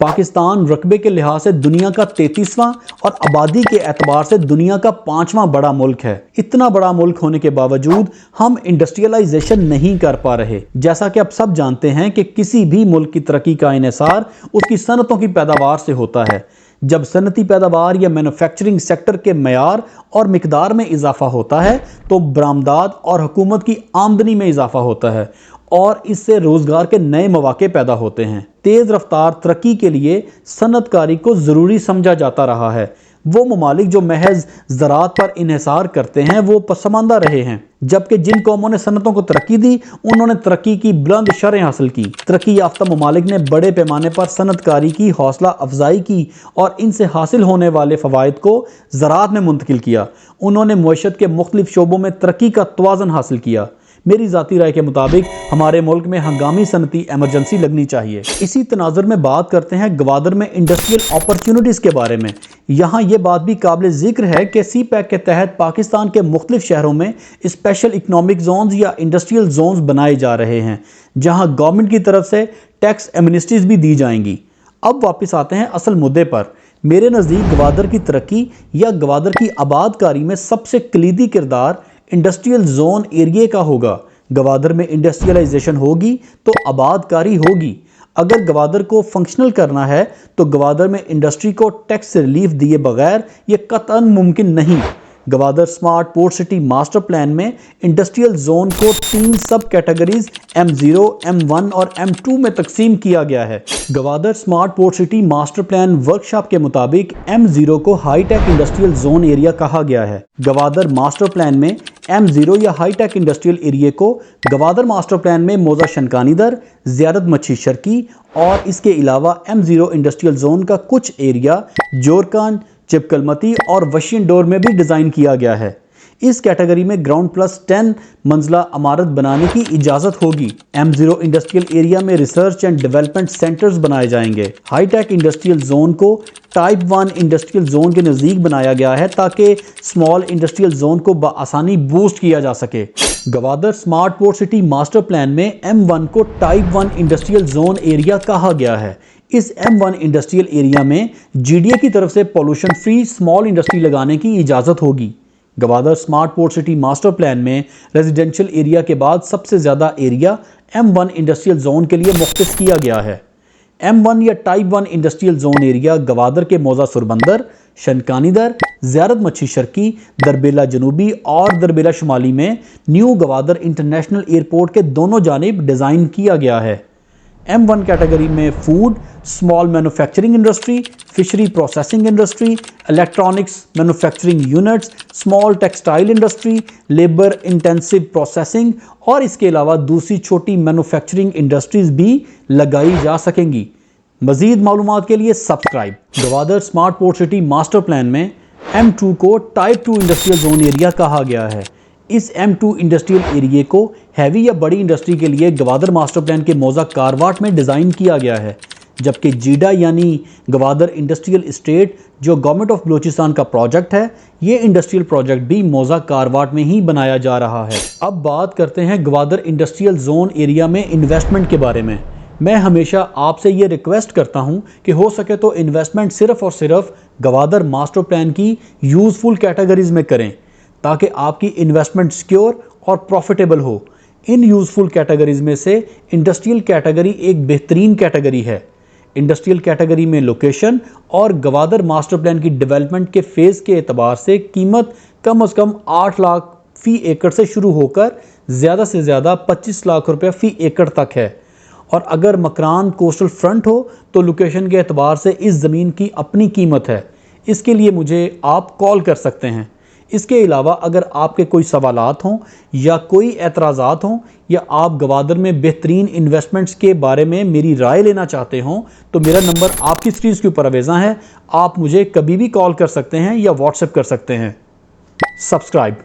पाकिस्तान रकबे के लिहाज से दुनिया का 33वां और आबादी के एतबार से दुनिया का 5वां बड़ा मुल्क है। इतना बड़ा मुल्क होने के बावजूद हम इंडस्ट्रियलाइजेशन नहीं कर पा रहे। जैसा कि आप सब जानते हैं कि किसी भी मुल्क की तरक्की का इन्हिसार उसकी सनतों की पैदावार से होता है। जब सनती पैदावार या मैन्युफैक्चरिंग सेक्टर के मयार और मिकदार में इजाफा होता है तो बरामदात और हुकूमत की आमदनी में इजाफा होता है और इससे रोजगार के नए मौके पैदा होते हैं। तेज रफ्तार तरक्की के लिए सनतकारी को जरूरी समझा जाता रहा है। वो ममालिक जो महज ज़राअत पर इन्हिसार करते हैं वो पसमानदा रहे हैं, जबकि जिन कौमों ने सनतों को तरक्की दी उन्होंने तरक्की की बुलंद शरह हासिल की। तरक्की याफ्ता ममालिक ने बड़े पैमाने पर सनतकारी की हौसला अफजाई की और इनसे हासिल होने वाले फ़वाइद को ज़राअत में मुंतकिल किया। उन्होंने मईशत के मुख्तलिफ शोबों में तरक्की का तवाज़ुन हासिल किया। मेरी ज़ाती राय के मुताबिक हमारे मुल्क में हंगामी सनती एमरजेंसी लगनी चाहिए। इसी तनाजुर में बात करते हैं गवादर में इंडस्ट्रियल अपॉर्चुनिटीज़ के बारे में। यहाँ ये बात भी काबिल ज़िक्र है कि CPEC के तहत पाकिस्तान के मुख्तलिफ शहरों में स्पेशल इकनॉमिक जोन्स या इंडस्ट्रियल जोन्स बनाए जा रहे हैं, जहाँ गवर्नमेंट की तरफ से टैक्स एमनिस्टीज़ भी दी जाएंगी। अब वापस आते हैं असल मुद्दे पर। मेरे नज़दीक गवादर की तरक्की या गवादर की आबादकारी में सबसे कलीदी किरदार इंडस्ट्रियल जोन एरिया का होगा। गवादर में इंडस्ट्रियलाइजेशन होगी तो आबादकारी होगी। अगर गवादर को फंक्शनल करना है तो गवादर में इंडस्ट्री को टैक्स रिलीफ दिए बगैर ये कतई मुमकिन नहीं। Gwadar smart port city master plan में इंडस्ट्रियल जोन को 3 सब कैटेगरीज M0, M1 और M2 में तकसीम किया गया है। Gwadar smart port city master plan workshop के मुताबिक M0 को हाईटेक इंडस्ट्रियल जोन एरिया कहा गया है। गवादर मास्टर प्लान में M0 या हाईटेक इंडस्ट्रियल एरिया को गवादर मास्टर प्लान में मौजा शनकानीदर, ज़ियारत मच्छी शर्की और इसके अलावा M0 इंडस्ट्रियल जोन का कुछ एरिया जोरकान, चिपकलमती और वशियनडोर में भी डिज़ाइन किया गया है। इस कैटेगरी में ग्राउंड प्लस 10 मंजिला इमारत बनाने की इजाज़त होगी। M0 इंडस्ट्रियल एरिया में रिसर्च एंड डेवलपमेंट सेंटर्स बनाए जाएंगे। हाईटेक इंडस्ट्रियल जोन को टाइप 1 इंडस्ट्रियल जोन के नज़दीक बनाया गया है ताकि स्मॉल इंडस्ट्रियल जोन को बआसानी बूस्ट किया जा सके। Gwadar smart port city master plan में M1 को टाइप 1 इंडस्ट्रियल जोन एरिया कहा गया है। इस M1 इंडस्ट्रियल एरिया में GDA की तरफ से पॉल्यूशन फ्री स्मॉल इंडस्ट्री लगाने की इजाज़त होगी। Gwadar smart port city master plan में रेजिडेंशियल एरिया के बाद सबसे ज़्यादा एरिया M1 इंडस्ट्रियल जोन के लिए मुख्तस किया गया है। M1 या type 1 industrial zone area Gwadar के मौजा सुरबंदर, शनकानीदर, ज़ियारत मच्छी शर्की, दरबेला जनूबी और दरबेला शुमाली में न्यू गवादर इंटरनेशनल एयरपोर्ट के दोनों जानिब डिज़ाइन किया गया है। M1 कैटेगरी में food, small manufacturing industry, fishery processing industry, electronics manufacturing units, small textile industry, labour intensive processing और इसके अलावा दूसरी छोटी मैन्युफैक्चरिंग इंडस्ट्रीज भी लगाई जा सकेंगी। मज़ीद मालूमात के लिए subscribe. Gwadar smart port city master plan में M2 को टाइप 2 इंडस्ट्रियल जोन एरिया कहा गया है। इस M2 इंडस्ट्रियल एरिया को हैवी या बड़ी इंडस्ट्री के लिए गवादर मास्टर प्लान के मौजा कारवाट में डिज़ाइन किया गया है, जबकि जीडा यानी गवादर इंडस्ट्रियल इस्टेट जो गवर्नमेंट ऑफ बलूचिस्तान का प्रोजेक्ट है, ये इंडस्ट्रियल प्रोजेक्ट भी मौजा कारवाट में ही बनाया जा रहा है। अब बात करते हैं गवादर इंडस्ट्रियल जोन एरिया में इन्वेस्टमेंट के बारे में। मैं हमेशा आपसे ये रिक्वेस्ट करता हूँ कि हो सके तो इन्वेस्टमेंट सिर्फ और सिर्फ गवादर मास्टर प्लान की यूज़फुल कैटेगरीज में करें ताकि आपकी इन्वेस्टमेंट सिक्योर और प्रॉफिटेबल हो। इन यूज़फुल कैटेगरीज में से इंडस्ट्रियल कैटेगरी एक बेहतरीन कैटेगरी है। इंडस्ट्रियल कैटेगरी में लोकेशन और गवादर मास्टर प्लान की डेवलपमेंट के फेज़ के एतबार से कीमत कम से कम 8 लाख फ़ी एकड़ से शुरू होकर ज़्यादा से ज़्यादा 25 लाख रुपये फ़ी एकड़ तक है। और अगर मकरान कोस्टल फ्रंट हो तो लोकेशन के एतबार से इस ज़मीन की अपनी कीमत है। इसके लिए मुझे आप कॉल कर सकते हैं। इसके अलावा अगर आपके कोई सवालात हों या कोई एतराज़ात हों या आप गवादर में बेहतरीन इन्वेस्टमेंट्स के बारे में मेरी राय लेना चाहते हों तो मेरा नंबर आपकी स्क्रीन के ऊपर अवेज़ा है। आप मुझे कभी भी कॉल कर सकते हैं या व्हाट्सएप कर सकते हैं। सब्सक्राइब।